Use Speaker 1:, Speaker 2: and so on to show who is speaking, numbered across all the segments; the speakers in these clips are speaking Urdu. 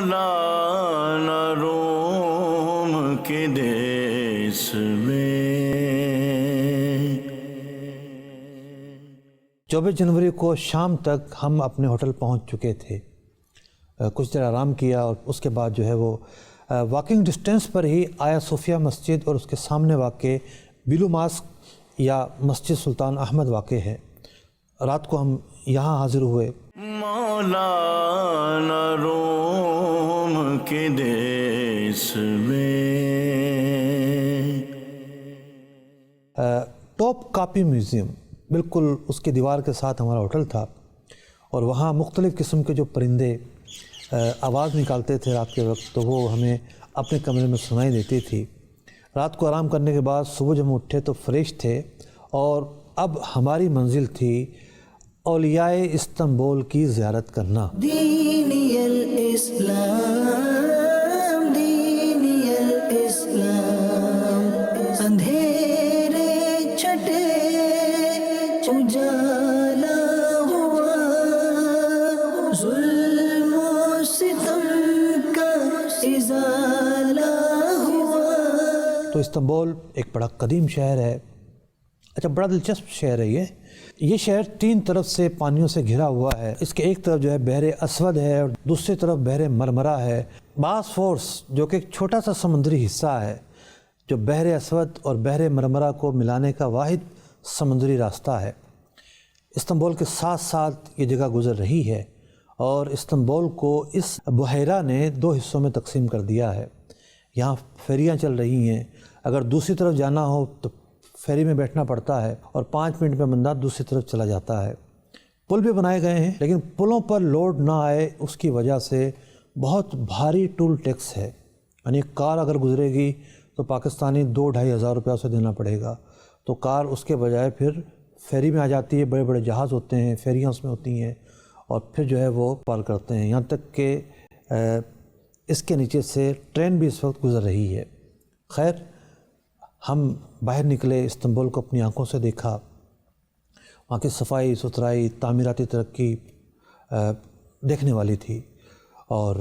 Speaker 1: مولانا روم کے دیس میں
Speaker 2: 24 جنوری کو شام تک ہم اپنے ہوٹل پہنچ چکے تھے. کچھ دیر آرام کیا اور اس کے بعد جو ہے وہ واکنگ ڈسٹینس پر ہی آیا صوفیہ مسجد اور اس کے سامنے واقع بیلو ماسک یا مسجد سلطان احمد واقع ہے. رات کو ہم یہاں حاضر ہوئے.
Speaker 1: مولانا روم کے دیس میں
Speaker 2: ٹاپ کاپی میوزیم بالکل اس کی دیوار کے ساتھ ہمارا ہوٹل تھا اور وہاں مختلف قسم کے جو پرندے آواز نکالتے تھے رات کے وقت تو وہ ہمیں اپنے کمرے میں سنائی دیتی تھی. رات کو آرام کرنے کے بعد صبح جب ہم اٹھے تو فریش تھے اور اب ہماری منزل تھی اولیاء استنبول کی زیارت کرنا.
Speaker 3: دینی الاسلام دینی الاسلام اندھیرے چھٹے اجالا ہوا ظلم و ستم کا ازالہ ہوا.
Speaker 2: تو استنبول ایک بڑا قدیم شہر ہے. اچھا بڑا دلچسپ شہر ہے یہ شہر 3 طرف سے پانیوں سے گھرا ہوا ہے. اس کے ایک طرف جو ہے بحر اسود ہے اور دوسری طرف بحر مرمرا ہے. باسفورس جو کہ ایک چھوٹا سا سمندری حصہ ہے جو بحر اسود اور بحر مرمرا کو ملانے کا واحد سمندری راستہ ہے. استنبول کے ساتھ ساتھ یہ جگہ گزر رہی ہے اور استنبول کو اس بحیرہ نے 2 حصوں میں تقسیم کر دیا ہے. یہاں فیریاں چل رہی ہیں. اگر دوسری طرف جانا ہو تو فیری میں بیٹھنا پڑتا ہے اور 5 منٹ میں بندہ دوسری طرف چلا جاتا ہے. پل بھی بنائے گئے ہیں لیکن پلوں پر لوڈ نہ آئے اس کی وجہ سے بہت بھاری ٹول ٹیکس ہے. یعنی کار اگر گزرے گی تو پاکستانی 2-2.5 ہزار روپیہ اسے دینا پڑے گا. تو کار اس کے بجائے پھر فیری میں آ جاتی ہے. بڑے بڑے جہاز ہوتے ہیں فیریاں اس میں ہوتی ہیں اور پھر جو ہے وہ پار کرتے ہیں. یہاں تک کہ اس کے نیچے سے ٹرین بھی اس وقت گزر رہی ہے. خیر ہم باہر نکلے. استنبول کو اپنی آنکھوں سے دیکھا. وہاں کی صفائی ستھرائی تعمیراتی ترقی دیکھنے والی تھی. اور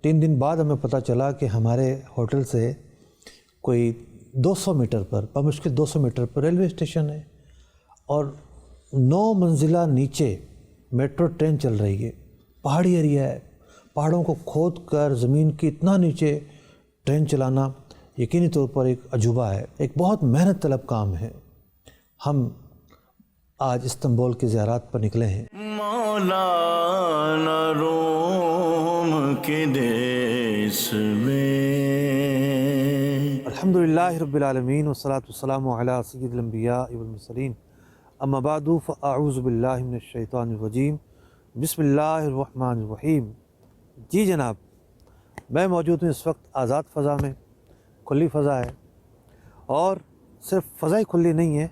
Speaker 2: 3 دن بعد ہمیں پتہ چلا کہ ہمارے ہوٹل سے کوئی 200 میٹر پر بمشکل 200 میٹر پر ریلوے اسٹیشن ہے اور 9 منزلہ نیچے میٹرو ٹرین چل رہی ہے. پہاڑی ایریا ہے. پہاڑوں کو کھود کر زمین کی اتنا نیچے ٹرین چلانا یقینی طور پر ایک عجوبہ ہے. ایک بہت محنت طلب کام ہے. ہم آج استنبول کی زیارات پر نکلے ہیں.
Speaker 1: مولانا روم کے دیس میں
Speaker 2: الحمدللہ رب العالمین والصلاة والسلام علی سید الانبیاء والمرسلین اما بعد فاعوذ باللہ من الشیطان الرجیم بسم اللہ الرحمن الرحیم. جی جناب میں موجود ہوں اس وقت آزاد فضا میں. کھلی فضا ہے اور صرف فضا ہی کھلی نہیں ہے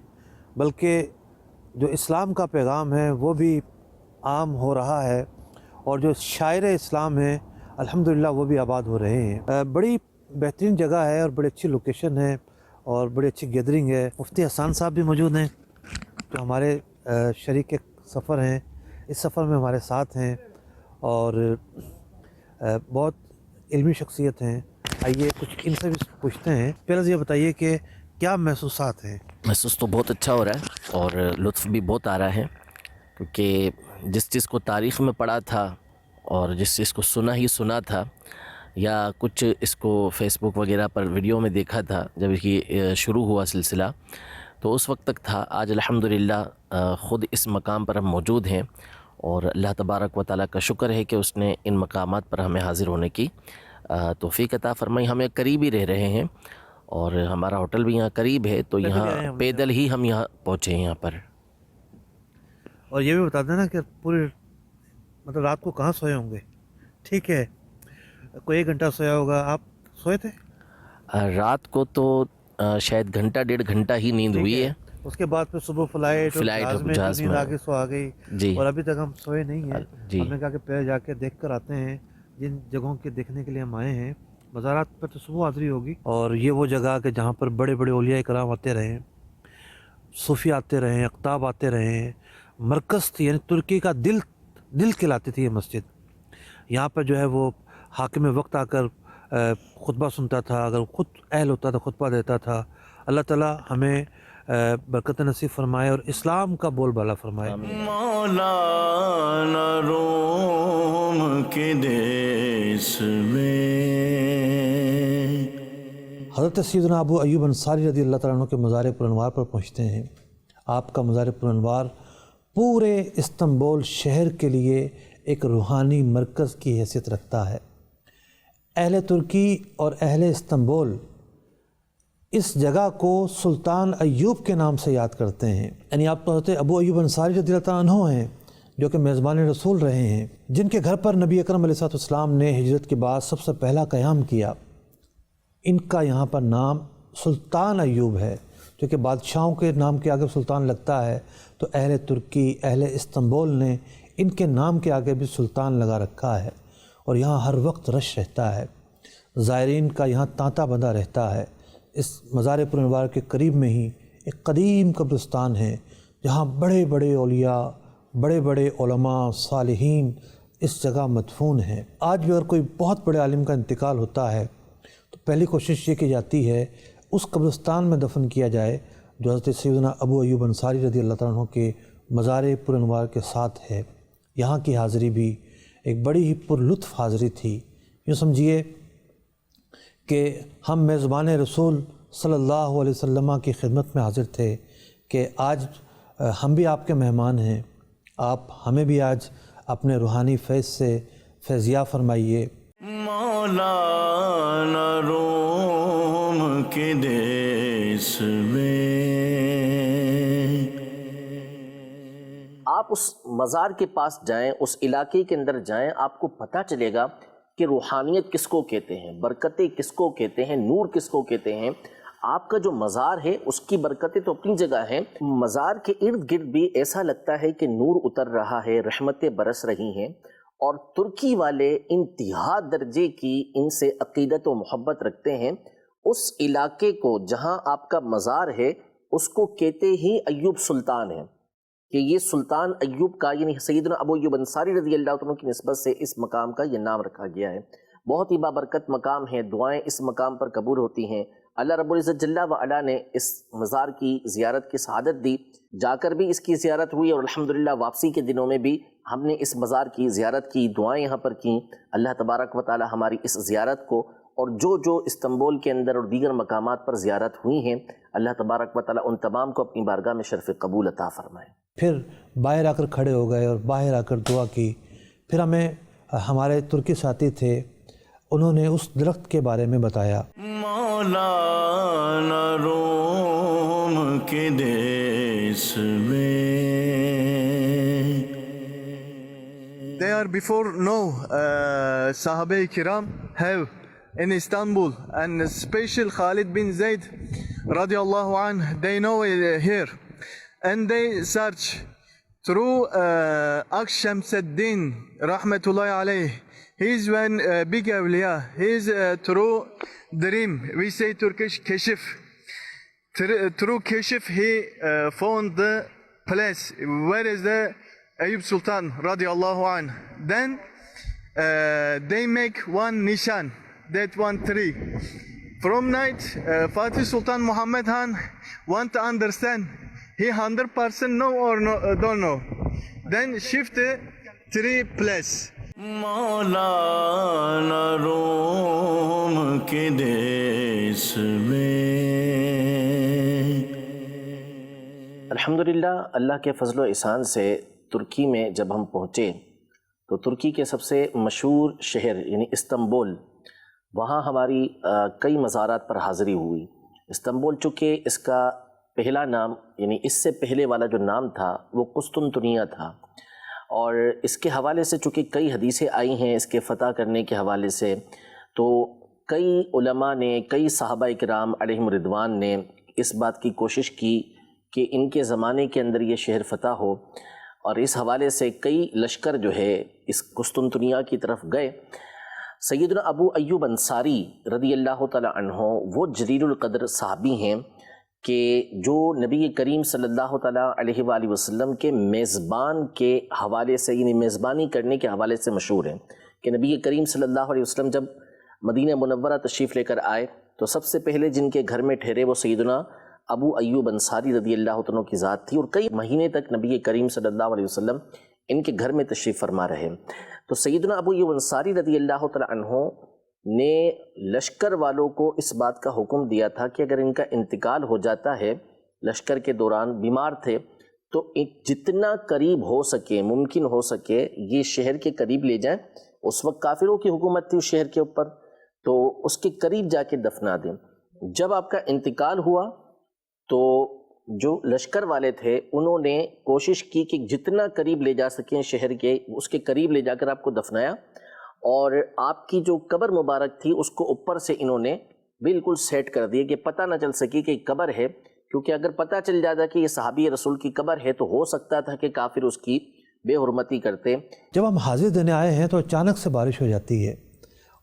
Speaker 2: بلکہ جو اسلام کا پیغام ہے وہ بھی عام ہو رہا ہے اور جو شاعر اسلام ہیں الحمدللہ وہ بھی آباد ہو رہے ہیں. بڑی بہترین جگہ ہے اور بڑی اچھی لوکیشن ہے اور بڑی اچھی گیدرنگ ہے. مفتی حسان صاحب بھی موجود ہیں جو ہمارے شریک سفر ہیں. اس سفر میں ہمارے ساتھ ہیں اور بہت علمی شخصیت ہیں. آئیے کچھ ان سے بھی پوچھتے ہیں. پہلے یہ بتائیے کہ کیا محسوسات ہیں؟
Speaker 4: محسوس تو بہت اچھا ہو رہا ہے اور لطف بھی بہت آ رہا ہے کیونکہ جس چیز کو تاریخ میں پڑھا تھا اور جس چیز کو سنا ہی سنا تھا یا کچھ اس کو فیس بک وغیرہ پر ویڈیو میں دیکھا تھا جب یہ شروع ہوا سلسلہ تو اس وقت تک تھا. آج الحمدللہ خود اس مقام پر ہم موجود ہیں اور اللہ تبارک و تعالیٰ کا شکر ہے کہ اس نے ان مقامات پر ہمیں حاضر ہونے کی توفیق عطا فرمائی. ہم قریب ہی رہ رہے ہیں اور ہمارا ہوٹل بھی یہاں قریب ہے تو یہاں پیدل ہی ہم یہاں پہنچے ہیں یہاں پر.
Speaker 2: اور یہ بھی بتا دینا کہ پورے مطلب رات کو کہاں سوئے ہوں گے؟ ٹھیک ہے کوئی 1 گھنٹہ سویا ہوگا. آپ سوئے تھے؟
Speaker 4: رات کو تو شاید 1.5 گھنٹہ ہی نیند ہوئی ہے.
Speaker 2: اس کے بعد پھر صبح فلائٹ میں نیند آگے سو آ گئی
Speaker 4: جی.
Speaker 2: اور ابھی تک ہم سوئے نہیں ہیں.
Speaker 4: جی.
Speaker 2: ہم نے کہا کہ پہلے جا کے دیکھ کر آتے ہیں جن جگہوں کے دیکھنے کے لیے ہم آئے ہیں. مزارات پر تو صبح حاضری ہوگی اور یہ وہ جگہ کہ جہاں پر بڑے بڑے اولیاء کرام آتے رہے ہیں, صوفی آتے رہے ہیں, اقطاب آتے رہے ہیں. مرکز تھی یعنی ترکی کا دل کہلاتی تھی یہ مسجد. یہاں پر جو ہے وہ حاکم وقت آ کر خطبہ سنتا تھا، اگر خود اہل ہوتا تھا خطبہ دیتا تھا۔ اللہ تعالیٰ ہمیں برکت نصیب فرمائے اور اسلام کا بول بالا فرمائے۔
Speaker 1: مولانا روم کے دیس میں
Speaker 2: حضرت سیدنا ابو ایوب انصاری رضی اللہ تعالیٰ عنہ کے مزار پر انوار پر پہنچتے ہیں۔ آپ کا مزار پر انوار پورے استنبول شہر کے لیے ایک روحانی مرکز کی حیثیت رکھتا ہے۔ اہل ترکی اور اہل استنبول اس جگہ کو سلطان ایوب کے نام سے یاد کرتے ہیں، یعنی آپ تو حضرت ابو ایوب انصاری رضی اللہ تعالیٰ عنہ ہیں جو کہ میزبان رسول رہے ہیں، جن کے گھر پر نبی اکرم علیہ السلام نے ہجرت کے بعد سب سے پہلا قیام کیا۔ ان کا یہاں پر نام سلطان ایوب ہے، جو کہ بادشاہوں کے نام کے آگے سلطان لگتا ہے، تو اہل ترکی اہل استنبول نے ان کے نام کے آگے بھی سلطان لگا رکھا ہے، اور یہاں ہر وقت رش رہتا ہے، زائرین کا یہاں تانتا بندہ رہتا ہے۔ اس مزار پر انوار کے قریب میں ہی ایک قدیم قبرستان ہے جہاں بڑے بڑے اولیاء، بڑے بڑے علماء، صالحین اس جگہ مدفون ہیں۔ آج بھی اگر کوئی بہت بڑے عالم کا انتقال ہوتا ہے تو پہلی کوشش یہ کی جاتی ہے اس قبرستان میں دفن کیا جائے جو حضرت سیدنا ابو ایوب انصاری رضی اللہ تعالیٰ عنہ کے مزار پر انوار کے ساتھ ہے۔ یہاں کی حاضری بھی ایک بڑی ہی پر لطف حاضری تھی۔ یوں سمجھیے کہ ہم میزبان رسول صلی اللہ علیہ وسلم کی خدمت میں حاضر تھے کہ آج ہم بھی آپ کے مہمان ہیں، آپ ہمیں بھی آج اپنے روحانی فیض سے فیضیاب فرمائیے۔
Speaker 1: مولانا روم کے دیس میں
Speaker 4: آپ اس مزار کے پاس جائیں، اس علاقے کے اندر جائیں، آپ کو پتہ چلے گا کہ روحانیت کس کو کہتے ہیں، برکتیں کس کو کہتے ہیں، نور کس کو کہتے ہیں۔ آپ کا جو مزار ہے اس کی برکتیں تو اپنی جگہ ہیں، مزار کے ارد گرد بھی ایسا لگتا ہے کہ نور اتر رہا ہے، رحمتیں برس رہی ہیں، اور ترکی والے انتہا درجے کی ان سے عقیدت و محبت رکھتے ہیں۔ اس علاقے کو جہاں آپ کا مزار ہے اس کو کہتے ہی ایوب سلطان ہے، کہ یہ سلطان ایوب کا، یعنی سیدنا ابو ایوب انصاری رضی اللہ عنہ کی نسبت سے اس مقام کا یہ نام رکھا گیا ہے۔ بہت ہی بابرکت مقام ہے، دعائیں اس مقام پر قبول ہوتی ہیں۔ اللہ رب العزت جل وعلا نے اس مزار کی زیارت کی سعادت دی، جا کر بھی اس کی زیارت ہوئی، اور الحمدللہ واپسی کے دنوں میں بھی ہم نے اس مزار کی زیارت کی، دعائیں یہاں پر کیں۔ اللہ تبارک و تعالی ہماری اس زیارت کو اور جو استنبول کے اندر اور دیگر مقامات پر زیارت ہوئی ہیں، اللہ تبارک و تعالی ان تمام کو اپنی بارگاہ میں شرف قبول عطا فرمائے۔
Speaker 2: پھر باہر آ کر کھڑے ہو گئے اور باہر آ کر دعا کی۔ پھر ہمیں ہمارے ترکی ساتھی تھے، انہوں نے اس درخت کے بارے میں بتایا۔
Speaker 1: مولانا روم کے دیس میں
Speaker 5: They are before Sahabe Kiram have in Istanbul, and special Khalid bin Zayd radiallahu anh, they know it here, and they search through Aqsh Shamsuddin rahmatullahi alayh. He is one big awliya. He is through dream, we say Turkish keshif. Through keshif he found the place where is the Ayub Sultan radiallahu anh. Then they make one nishan, that one tree. From night, Fatih Sultan Muhammad Khan want to understand, he 100% know or no, don't know. Then shift the tree place.
Speaker 1: مولانا روم کے دیس میں
Speaker 4: الحمدللہ اللہ کے فضل و احسان سے ترکی میں جب ہم پہنچے تو ترکی کے سب سے مشہور شہر یعنی استنبول، وہاں ہماری کئی مزارات پر حاضری ہوئی۔ استنبول چونکہ اس کا پہلا نام یعنی اس سے پہلے والا جو نام تھا وہ قسطنطنیہ تھا، اور اس کے حوالے سے چونکہ کئی حدیثیں آئی ہیں اس کے فتح کرنے کے حوالے سے، تو کئی علماء نے، کئی صحابہ کرام علیہم رضوان نے اس بات کی کوشش کی کہ ان کے زمانے کے اندر یہ شہر فتح ہو، اور اس حوالے سے کئی لشکر جو ہے اس قسطنطنیہ کی طرف گئے۔ سیدنا ابو ایوب انصاری رضی اللہ تعالی عنہ وہ جلیل القدر صحابی ہیں کہ جو نبی کریم صلی اللہ تعالیٰ علیہ وآلہ وسلم کے میزبان کے حوالے سے، یعنی میزبانی کرنے کے حوالے سے مشہور ہیں، کہ نبی کریم صلی اللہ علیہ وسلم جب مدینہ منورہ تشریف لے کر آئے تو سب سے پہلے جن کے گھر میں ٹھہرے وہ سیدنا ابو ایوب انصاری رضی اللہ عنہ کی ذات تھی، اور کئی مہینے تک نبی کریم صلی اللہ علیہ وسلم ان کے گھر میں تشریف فرما رہے۔ تو سیدنا ابو ایوب انصاری رضی اللہ تعالی عنہ نے لشکر والوں کو اس بات کا حکم دیا تھا کہ اگر ان کا انتقال ہو جاتا ہے، لشکر کے دوران بیمار تھے، تو جتنا قریب ہو سکے، ممکن ہو سکے، یہ شہر کے قریب لے جائیں۔ اس وقت کافروں کی حکومت تھی اس شہر کے اوپر، تو اس کے قریب جا کے دفنا دیں۔ جب آپ کا انتقال ہوا تو جو لشکر والے تھے انہوں نے کوشش کی کہ جتنا قریب لے جا سکیں شہر کے، اس کے قریب لے جا کر آپ کو دفنایا، اور آپ کی جو قبر مبارک تھی اس کو اوپر سے انہوں نے بالکل سیٹ کر دیا کہ پتہ نہ چل سکی کہ قبر ہے، کیونکہ اگر پتہ چل جاتا کہ یہ صحابی رسول کی قبر ہے تو ہو سکتا تھا کہ کافر اس کی بے حرمتی کرتے۔
Speaker 2: جب ہم حاضر دینے آئے ہیں تو اچانک سے بارش ہو جاتی ہے،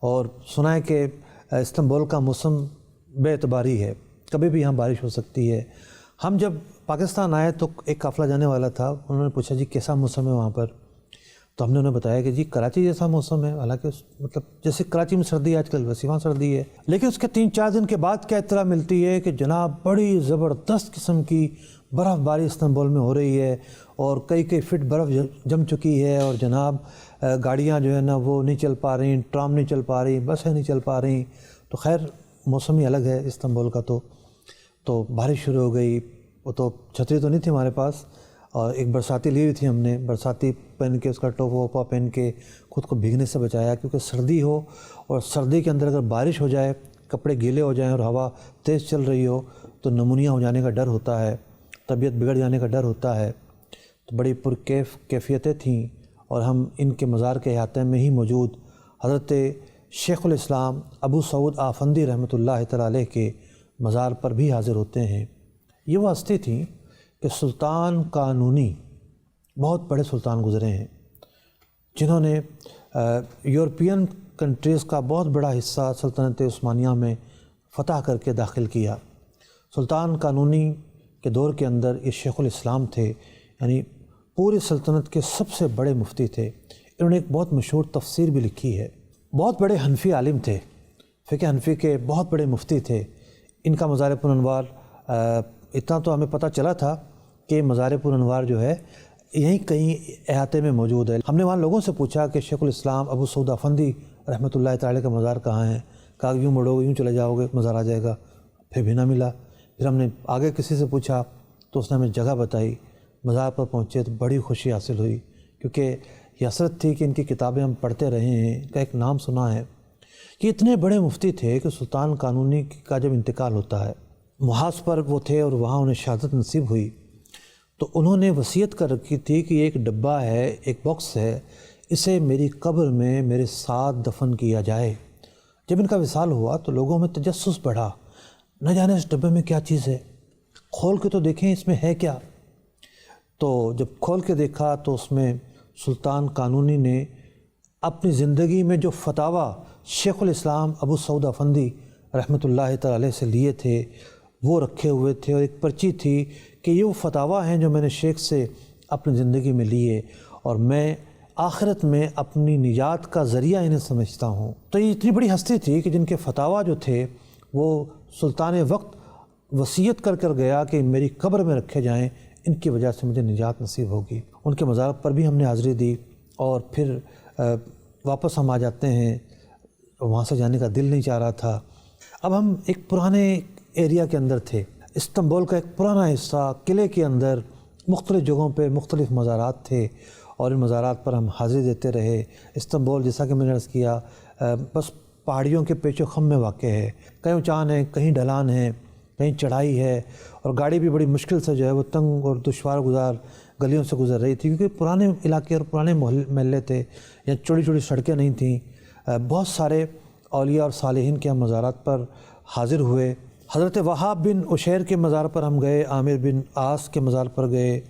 Speaker 2: اور سنا ہے کہ استنبول کا موسم بے اعتباری ہے، کبھی بھی یہاں بارش ہو سکتی ہے۔ ہم جب پاکستان آئے تو ایک قافلہ جانے والا تھا، انہوں نے پوچھا جی کیسا موسم ہے وہاں پر، تو ہم نے انہیں بتایا کہ جی کراچی جیسا موسم ہے، حالانکہ مطلب جیسے کراچی میں سردی ہے آج کل ویسے وہاں سردی ہے، لیکن اس کے 3-4 دن کے بعد کیا اطلاع ملتی ہے کہ جناب بڑی زبردست قسم کی برف باری استنبول میں ہو رہی ہے، اور کئی فٹ برف جم چکی ہے، اور جناب گاڑیاں جو ہے نا وہ نہیں چل پا رہی، ٹرام نہیں چل پا رہی، بسیں نہیں چل پا رہی۔ تو خیر موسم ہی الگ ہے استنبول کا۔ تو بارش شروع ہو گئی، وہ تو چھتری تو نہیں تھی ہمارے پاس، اور ایک برساتی لی ہوئی تھی ہم نے، برساتی پہن کے اس کا ٹوپا ووپا پہن کے خود کو بھیگنے سے بچایا، کیونکہ سردی ہو اور سردی کے اندر اگر بارش ہو جائے، کپڑے گیلے ہو جائیں اور ہوا تیز چل رہی ہو تو نمونیا ہو جانے کا ڈر ہوتا ہے، طبیعت بگڑ جانے کا ڈر ہوتا ہے۔ تو بڑی کیفیتیں تھیں، اور ہم ان کے مزار کے احاطے میں ہی موجود حضرت شیخ الاسلام ابو سعود آفندی رحمۃ اللہ تعالی علیہ کے مزار پر بھی حاضر ہوتے ہیں۔ یہ وہ ہستی تھیں کہ سلطان قانونی، بہت بڑے سلطان گزرے ہیں جنہوں نے یورپین کنٹریز کا بہت بڑا حصہ سلطنت عثمانیہ میں فتح کر کے داخل کیا۔ سلطان قانونی کے دور کے اندر یہ شیخ الاسلام تھے، یعنی پوری سلطنت کے سب سے بڑے مفتی تھے۔ انہوں نے ایک بہت مشہور تفسیر بھی لکھی ہے۔ بہت بڑے حنفی عالم تھے، فقہ حنفی کے بہت بڑے مفتی تھے۔ ان کا مزار پر انوار اتنا تو ہمیں پتہ چلا تھا کہ مزار پر انوار جو ہے یہیں کہیں احاطے میں موجود ہے۔ ہم نے وہاں لوگوں سے پوچھا کہ شیخ الاسلام ابو سعود آفندی رحمۃ اللہ تعالی کا مزار کہاں ہے؟ کہا یوں مڑو گے، یوں چلے جاؤ گے مزار آ جائے گا۔ پھر بھی نہ ملا۔ پھر ہم نے آگے کسی سے پوچھا تو اس نے ہمیں جگہ بتائی۔ مزار پر پہنچے تو بڑی خوشی حاصل ہوئی، کیونکہ یہ حسرت تھی کہ ان کی کتابیں ہم پڑھتے رہے ہیں، ان کا ایک نام سنا ہے کہ اتنے بڑے مفتی تھے کہ سلطان قانونی کا جب انتقال ہوتا ہے، محاذ پر وہ تھے اور وہاں انہیں شہادت نصیب ہوئی، تو انہوں نے وصیت کر رکھی تھی کہ ایک ڈبہ ہے، ایک باکس ہے، اسے میری قبر میں میرے ساتھ دفن کیا جائے۔ جب ان کا وصال ہوا تو لوگوں میں تجسس بڑھا، نہ جانے اس ڈبے میں کیا چیز ہے، کھول کے تو دیکھیں اس میں ہے کیا۔ تو جب کھول کے دیکھا تو اس میں سلطان قانونی نے اپنی زندگی میں جو فتاویٰ شیخ الاسلام ابو سعود آفندی رحمۃ اللہ تعالی علیہ سے لیے تھے وہ رکھے ہوئے تھے، اور ایک پرچی تھی کہ یہ وہ فتاویٰ ہیں جو میں نے شیخ سے اپنی زندگی میں لیے، اور میں آخرت میں اپنی نجات کا ذریعہ انہیں سمجھتا ہوں۔ تو یہ اتنی بڑی ہستی تھی کہ جن کے فتاویٰ جو تھے وہ سلطان وقت وصیت کر کر گیا کہ میری قبر میں رکھے جائیں، ان کی وجہ سے مجھے نجات نصیب ہوگی۔ ان کے مزار پر بھی ہم نے حاضری دی، اور پھر واپس ہم آ جاتے ہیں، وہاں سے جانے کا دل نہیں چاہ رہا تھا۔ اب ہم ایک پرانے ایریا کے اندر تھے، استنبول کا ایک پرانا حصہ، قلعے کے اندر مختلف جگہوں پہ مختلف مزارات تھے، اور ان مزارات پر ہم حاضری دیتے رہے۔ استنبول جیسا کہ میں نے عرض کیا بس پہاڑیوں کے پیچ و خم میں واقع ہے، کہیں اونچان ہیں، کہیں ڈھلان ہے، کہیں چڑھائی ہے، اور گاڑی بھی بڑی مشکل سے جو ہے وہ تنگ اور دشوار گزار گلیوں سے گزر رہی تھی، کیونکہ پرانے علاقے اور پرانے محلے تھے، یا چوڑی چوڑی سڑکیں نہیں تھیں۔ بہت سارے اولیاء اور صالحین کے ہم مزارات پر حاضر ہوئے۔ حضرت وہاب بن عشیر کے مزار پر ہم گئے، عامر بن عاص کے مزار پر گئے۔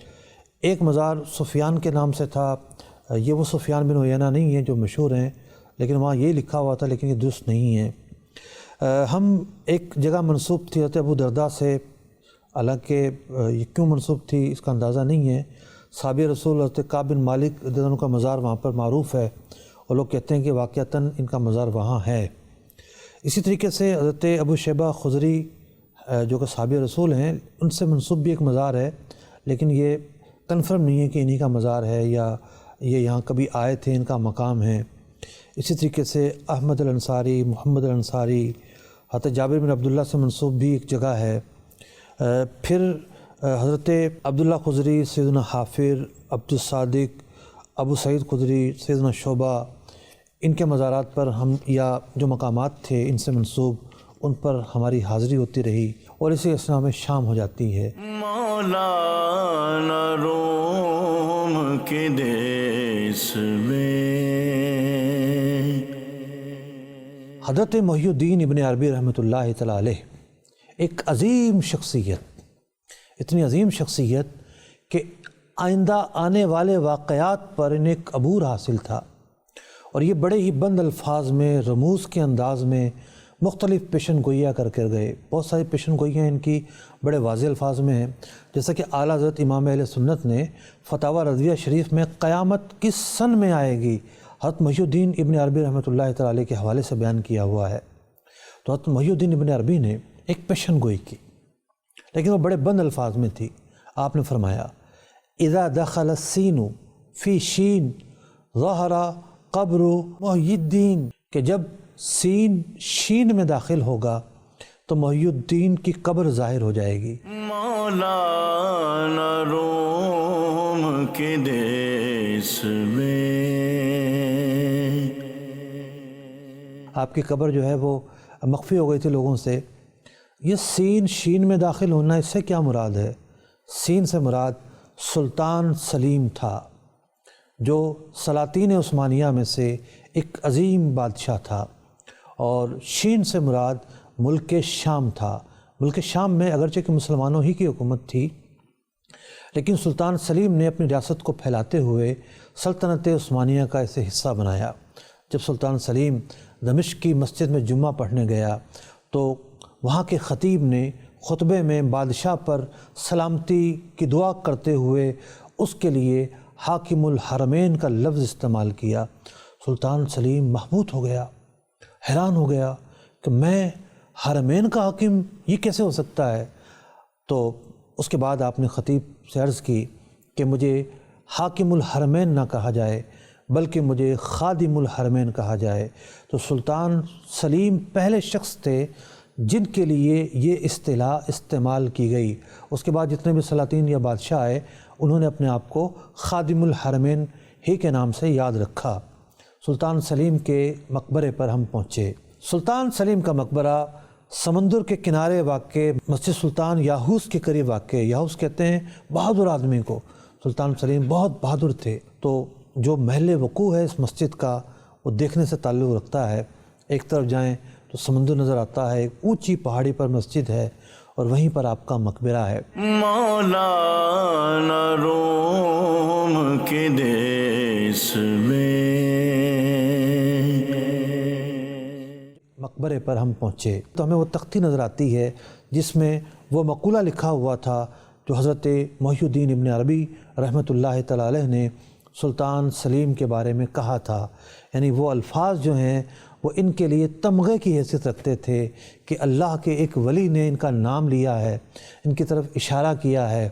Speaker 2: ایک مزار سفیان کے نام سے تھا، یہ وہ سفیان بن عیینہ نہیں ہیں جو مشہور ہیں، لیکن وہاں یہ لکھا ہوا تھا، لیکن یہ درست نہیں ہے۔ ہم ایک جگہ منسوب تھی حضرت ابو درداء سے، حالانکہ یہ کیوں منسوب تھی اس کا اندازہ نہیں ہے۔ صحابی رسول حضرت کعب بن مالک رضی اللہ عنہ کا مزار وہاں پر معروف ہے، اور لوگ کہتے ہیں کہ واقعتاً ان کا مزار وہاں ہے۔ اسی طریقے سے حضرت ابو شیبہ خضری جو کہ صحابی رسول ہیں، ان سے منسوب بھی ایک مزار ہے، لیکن یہ کنفرم نہیں ہے کہ انہی کا مزار ہے یا یہ یہاں کبھی آئے تھے، ان کا مقام ہے۔ اسی طریقے سے احمد الانصاری، محمد الانصاری، حضرت جابر بن عبداللہ سے منسوب بھی ایک جگہ ہے۔ پھر حضرت عبداللہ خضری، سیدنا حافر، عبدالصادق، ابو سعید خضری، سیدنا شعبہ، ان کے مزارات پر ہم یا جو مقامات تھے ان سے منسوب، ان پر ہماری حاضری ہوتی رہی اور اسی اسنا میں شام ہو جاتی ہے۔
Speaker 1: مولانا روم کے دیس میں
Speaker 2: حضرت محی الدین ابن عربی رحمۃ اللہ تعالیٰ علیہ ایک عظیم شخصیت، اتنی عظیم شخصیت کہ آئندہ آنے والے واقعات پر انہیں ایک عبور حاصل تھا، اور یہ بڑے ہی بند الفاظ میں، رموز کے انداز میں مختلف پیشن گوئیاں کر گئے۔ بہت ساری پیشن گوئیاں ان کی بڑے واضح الفاظ میں ہیں، جیسا کہ اعلیٰ حضرت امام اہل سنت نے فتاوی رضویہ شریف میں قیامت کس سن میں آئے گی حضرت محی الدین ابن عربی رحمۃ اللہ تعالیٰ علیہ کے حوالے سے بیان کیا ہوا ہے۔ تو حضرت محی الدین ابن عربی نے ایک پیشن گوئی کی، لیکن وہ بڑے بند الفاظ میں تھی۔ آپ نے فرمایا اذا دخل السین فی شین ظہر قبر محی الدین، کہ جب سین شین میں داخل ہوگا تو محی الدین کی قبر ظاہر ہو جائے گی۔
Speaker 1: مولانا روم کے دیس میں
Speaker 2: آپ کی قبر جو ہے وہ مخفی ہو گئی تھی لوگوں سے۔ یہ سین شین میں داخل ہونا، اس سے کیا مراد ہے؟ سین سے مراد سلطان سلیم تھا، جو سلاطین عثمانیہ میں سے ایک عظیم بادشاہ تھا، اور شین سے مراد ملک شام تھا۔ ملک شام میں اگرچہ کہ مسلمانوں ہی کی حکومت تھی، لیکن سلطان سلیم نے اپنی ریاست کو پھیلاتے ہوئے سلطنت عثمانیہ کا اسے حصہ بنایا۔ جب سلطان سلیم دمشق کی مسجد میں جمعہ پڑھنے گیا تو وہاں کے خطیب نے خطبے میں بادشاہ پر سلامتی کی دعا کرتے ہوئے اس کے لیے حاکم الحرمین کا لفظ استعمال کیا۔ سلطان سلیم محبوط ہو گیا، حیران ہو گیا کہ میں حرمین کا حاکم، یہ کیسے ہو سکتا ہے؟ تو اس کے بعد آپ نے خطیب سے عرض کی کہ مجھے حاکم الحرمین نہ کہا جائے بلکہ مجھے خادم الحرمین کہا جائے۔ تو سلطان سلیم پہلے شخص تھے جن کے لیے یہ اصطلاح استعمال کی گئی۔ اس کے بعد جتنے بھی سلاطین یا بادشاہ آئے انہوں نے اپنے آپ کو خادم الحرمین ہی کے نام سے یاد رکھا۔ سلطان سلیم کے مقبرے پر ہم پہنچے۔ سلطان سلیم کا مقبرہ سمندر کے کنارے واقع مسجد سلطان یاہوس کے قریب واقع ہے۔ یاہوس کہتے ہیں بہادر آدمی کو۔ سلطان سلیم بہت بہادر تھے، تو جو محل وقوع ہے اس مسجد کا وہ دیکھنے سے تعلق رکھتا ہے۔ ایک طرف جائیں تو سمندر نظر آتا ہے، ایک اونچی پہاڑی پر مسجد ہے اور وہیں پر آپ کا مقبرہ ہے۔
Speaker 1: مولانا روم کے دیس میں
Speaker 2: مقبرے پر ہم پہنچے تو ہمیں وہ تختی نظر آتی ہے جس میں وہ مقولہ لکھا ہوا تھا جو حضرت محی الدین ابن عربی رحمۃ اللہ تعالیٰ علیہ نے سلطان سلیم کے بارے میں کہا تھا۔ یعنی وہ الفاظ جو ہیں وہ ان کے لیے تمغے کی حیثیت رکھتے تھے کہ اللہ کے ایک ولی نے ان کا نام لیا ہے، ان کی طرف اشارہ کیا ہے،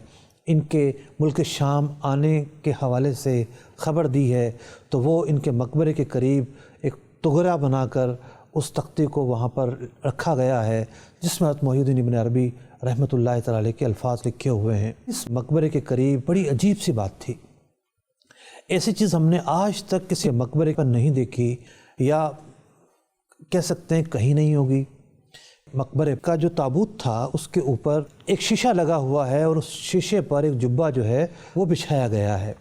Speaker 2: ان کے ملک شام آنے کے حوالے سے خبر دی ہے، تو وہ ان کے مقبرے کے قریب ایک تغرہ بنا کر اس تختی کو وہاں پر رکھا گیا ہے جس میں حضرت محی الدین ابن عربی رحمۃ اللہ تعالیٰ علیہ کے الفاظ لکھے ہوئے ہیں۔ اس مقبرے کے قریب بڑی عجیب سی بات تھی، ایسی چیز ہم نے آج تک کسی مقبرے پر نہیں دیکھی، یا کہہ سکتے ہیں کہیں نہیں ہوگی۔ مقبرے کا جو تابوت تھا اس کے اوپر ایک شیشہ لگا ہوا ہے، اور اس شیشے پر ایک جبہ جو ہے وہ بچھایا گیا ہے،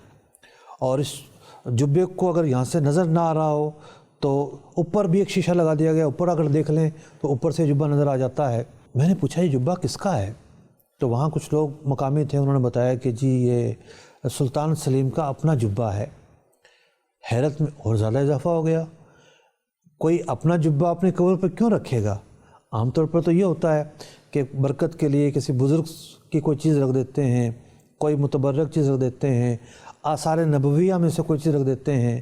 Speaker 2: اور اس جبے کو اگر یہاں سے نظر نہ آ رہا ہو تو اوپر بھی ایک شیشہ لگا دیا گیا، اوپر اگر دیکھ لیں تو اوپر سے جبہ نظر آ جاتا ہے۔ میں نے پوچھا یہ جبہ کس کا ہے؟ تو وہاں کچھ لوگ مقامی تھے، انہوں نے بتایا کہ جی یہ سلطان سلیم کا اپنا جبہ ہے۔ حیرت میں اور زیادہ اضافہ ہو گیا، کوئی اپنا جبہ اپنے قبر پر کیوں رکھے گا؟ عام طور پر تو یہ ہوتا ہے کہ برکت کے لیے کسی بزرگ کی کوئی چیز رکھ دیتے ہیں، کوئی متبرک چیز رکھ دیتے ہیں، آثار نبویہ میں سے کوئی چیز رکھ دیتے ہیں۔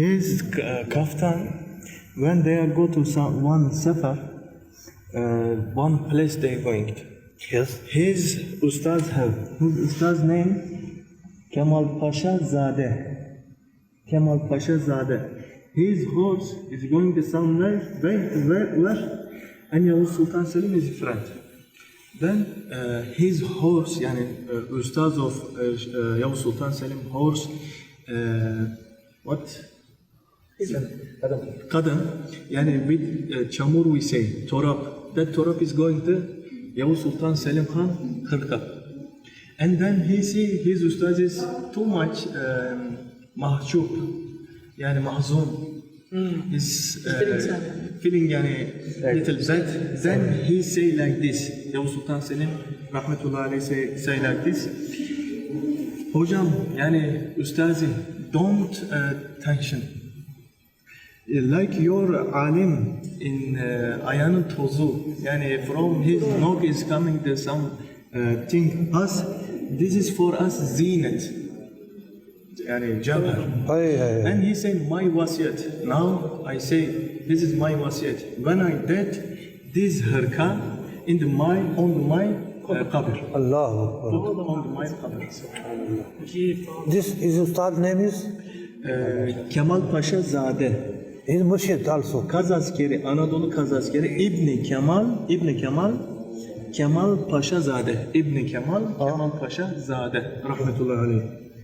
Speaker 5: His kaftan, when they are go to one safar, one place they going.
Speaker 2: Yes.
Speaker 5: His ustaz have, his ustaz name Kemal Pasha Zadeh. Kemal Pasha Zadeh. His horse is going to somewhere, where? And Yavuz Sultan Selim is friend. Then his horse, yani ustaz of Yavuz Sultan Selim horse, what? Qadam, yani with chamur we say, torab. That torab is going to Yavuz Sultan Selim Khan Khirka. And then he see his ustaz is too much mahjub, yani mahzoon. He's feeling yani little bad. Then he say like this, Yavuz Sultan Selim Rahmatullah alayhi say like this, Hocam yani ustazi, don't tension. Like your alim in Ayan Tozu, yani from his nog is coming to some thing. Us, this is for us zinat, yani jabhar. And he said my wasiyat. Now I say this is my wasiyat. When I dead, this harka on my qabr.
Speaker 2: Allah.
Speaker 5: On my qabr.
Speaker 2: This is Ustad's name is?
Speaker 5: Kemal Pasha Zadeh.
Speaker 2: His Murshid also.
Speaker 5: Kaz askeri, Anadolu Kaz askeri, İbni Kemal Pasha Zadeh. İbni Kemal Pasha Zadeh. Rahmetullahi aleyh.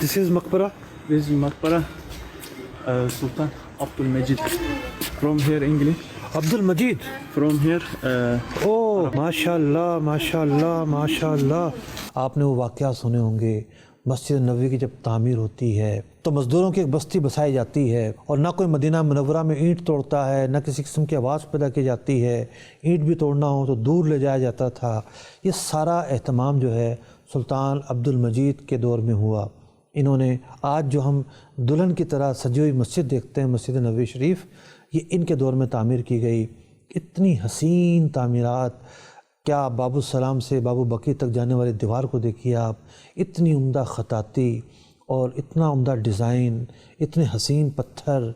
Speaker 5: This is Maqbara. This is Maqbara Sultan Abdul Majid. From here English.
Speaker 2: Abdul Majeed
Speaker 6: from here.
Speaker 2: او ماشاء اللہ ماشاء اللہ ماشاء اللہ. آپ نے وہ واقعات سنے ہوں گے، مسجد نبوی کی جب تعمیر ہوتی ہے تو مزدوروں کی ایک بستی بسائی جاتی ہے، اور نہ کوئی مدینہ منورہ میں اینٹ توڑتا ہے، نہ کسی قسم کی آواز پیدا کی جاتی ہے. اینٹ بھی توڑنا ہو تو دور لے جایا جاتا تھا. یہ سارا اہتمام جو ہے سلطان عبد المجید کے دور میں ہوا. انہوں نے آج جو ہم دلہن کی طرح سجی ہوئی مسجد دیکھتے ہیں، مسجد نبوی شریف، یہ ان کے دور میں تعمیر کی گئی. اتنی حسین تعمیرات. کیا باب السلام سے باب بکی تک جانے والی دیوار کو دیکھیے آپ، اتنی عمدہ خطاطی اور اتنا عمدہ ڈیزائن، اتنے حسین پتھر.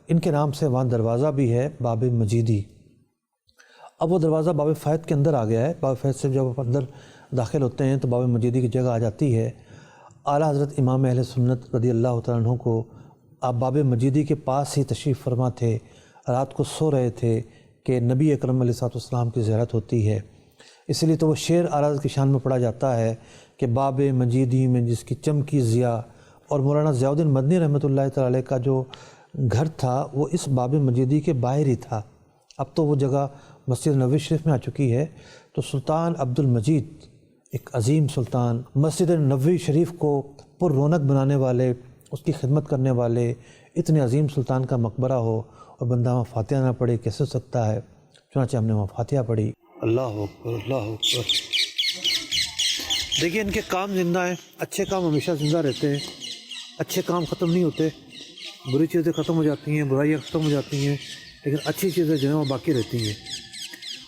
Speaker 2: ان کے نام سے وہاں دروازہ بھی ہے باب مجیدی. اب وہ دروازہ باب فائد کے اندر آ گیا ہے. باب فائد سے جب آپ اندر داخل ہوتے ہیں تو باب مجیدی کی جگہ آ جاتی ہے. اعلیٰ حضرت امام اہل سنت رضی اللہ تعالیٰ عنہ کو آپ باب مجیدی کے پاس ہی تشریف فرما تھے. رات کو سو رہے تھے کہ نبی اکرم علیہ السلام کی زیارت ہوتی ہے. اس لیے تو وہ شعر اعلیٰ حضرت کی شان میں پڑھا جاتا ہے کہ باب مجیدی میں جس کی چمکی ضیاء. اور مولانا ضیاء الدین مدنی رحمۃ اللہ تعالی علیہ کا جو گھر تھا وہ اس باب مجیدی کے باہر ہی تھا. اب تو وہ جگہ مسجد نبوی شریف میں آ چکی ہے. تو سلطان عبد المجید ایک عظیم سلطان، مسجد نبوی شریف کو پر رونق بنانے والے، اس کی خدمت کرنے والے اتنے عظیم سلطان کا مقبرہ ہو اور بندہ وہاں فاتحہ نہ پڑھے کیسے ہو سکتا ہے؟ چنانچہ ہم نے وہاں فاتحہ پڑھی. اللہ اکبر اللہ اکبر. دیکھیے ان کے کام زندہ ہیں. اچھے کام ہمیشہ زندہ رہتے ہیں، اچھے کام ختم نہیں ہوتے. بری چیزیں ختم ہو جاتی ہیں، برائیاں ختم ہو جاتی ہیں، لیکن اچھی چیزیں جو ہیں وہ باقی رہتی ہیں.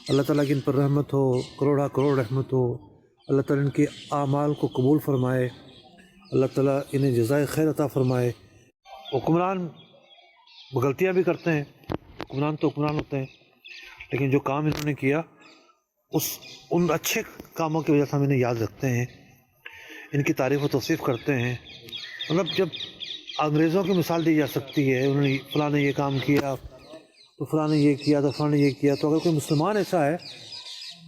Speaker 2: اللہ تعالیٰ کی ان پر رحمت ہو، کروڑا کروڑ رحمت ہو. اللہ تعالیٰ ان کے اعمال کو قبول فرمائے. اللہ تعالیٰ انہیں جزائے خیر عطا فرمائے. حکمران غلطیاں بھی کرتے ہیں، حکمران تو حکمران ہوتے ہیں، لیکن جو کام انہوں نے کیا ان اچھے کاموں کی وجہ سے ہم انہیں یاد رکھتے ہیں، ان کی تعریف و توصیف کرتے ہیں. مطلب جب انگریزوں کی مثال دی جا سکتی ہے، انہوں نے فلاں نے یہ کام کیا تو فلاں نے یہ کیا تو فلاں نے یہ کیا، تو اگر کوئی مسلمان ایسا ہے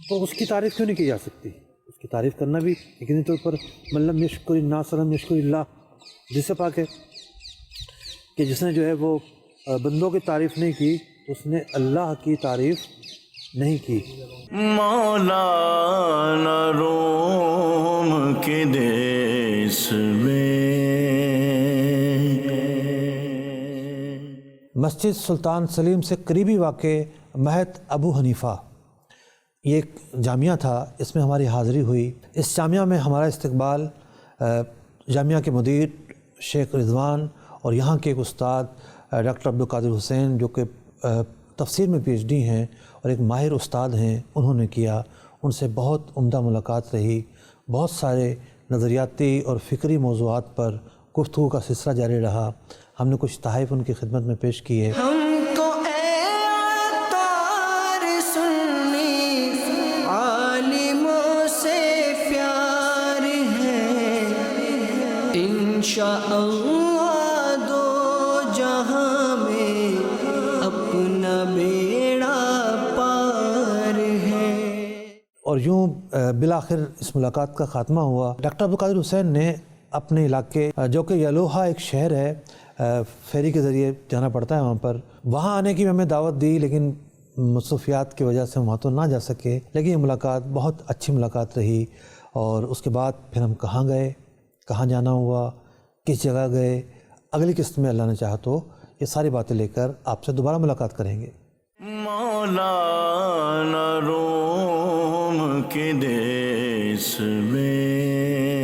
Speaker 2: تو اس کی تعریف کیوں نہیں کی جا سکتی؟ اس کی تعریف کرنا بھی یقینی طور پر من لم یشکر الناس لم یشکر اللہ، جس سے پاک ہے کہ جس نے جو ہے وہ بندوں کی تعریف نہیں کی تو اس نے اللہ کی تعریف نہیں کی.
Speaker 1: مولانا روم کے دیس میں
Speaker 2: مسجد سلطان سلیم سے قریبی واقع مہد ابو حنیفہ، یہ ایک جامعہ تھا، اس میں ہماری حاضری ہوئی. اس جامعہ میں ہمارا استقبال جامعہ کے مدیر شیخ رضوان اور یہاں کے ایک استاد ڈاکٹر عبدالقادر حسین جو کہ تفسیر میں پی ایچ ڈی ہیں اور ایک ماہر استاد ہیں، انہوں نے کیا. ان سے بہت عمدہ ملاقات رہی. بہت سارے نظریاتی اور فکری موضوعات پر گفتگو کا سلسلہ جاری رہا. ہم نے کچھ تحائف ان کی خدمت میں پیش کیے.
Speaker 3: ہم کو اے عطار سنی عالموں سے پیار ہے، انشاءاللہ دو جہاں میں اپنا بیڑا پار ہے.
Speaker 2: اور یوں بالآخر اس ملاقات کا خاتمہ ہوا. ڈاکٹر عبدالقادر حسین نے اپنے علاقے جو کہ یلوہا ایک شہر ہے، فیری کے ذریعے جانا پڑتا ہے وہاں پر، وہاں آنے کی ہمیں دعوت دی، لیکن مصروفیات کی وجہ سے وہاں تو نہ جا سکے. لیکن یہ ملاقات بہت اچھی ملاقات رہی. اور اس کے بعد پھر ہم کہاں گئے، کہاں جانا ہوا، کس جگہ گئے، اگلی قسط میں اللہ نے چاہا تو یہ ساری باتیں لے کر آپ سے دوبارہ ملاقات کریں گے.
Speaker 1: مولانا روم کے دیس میں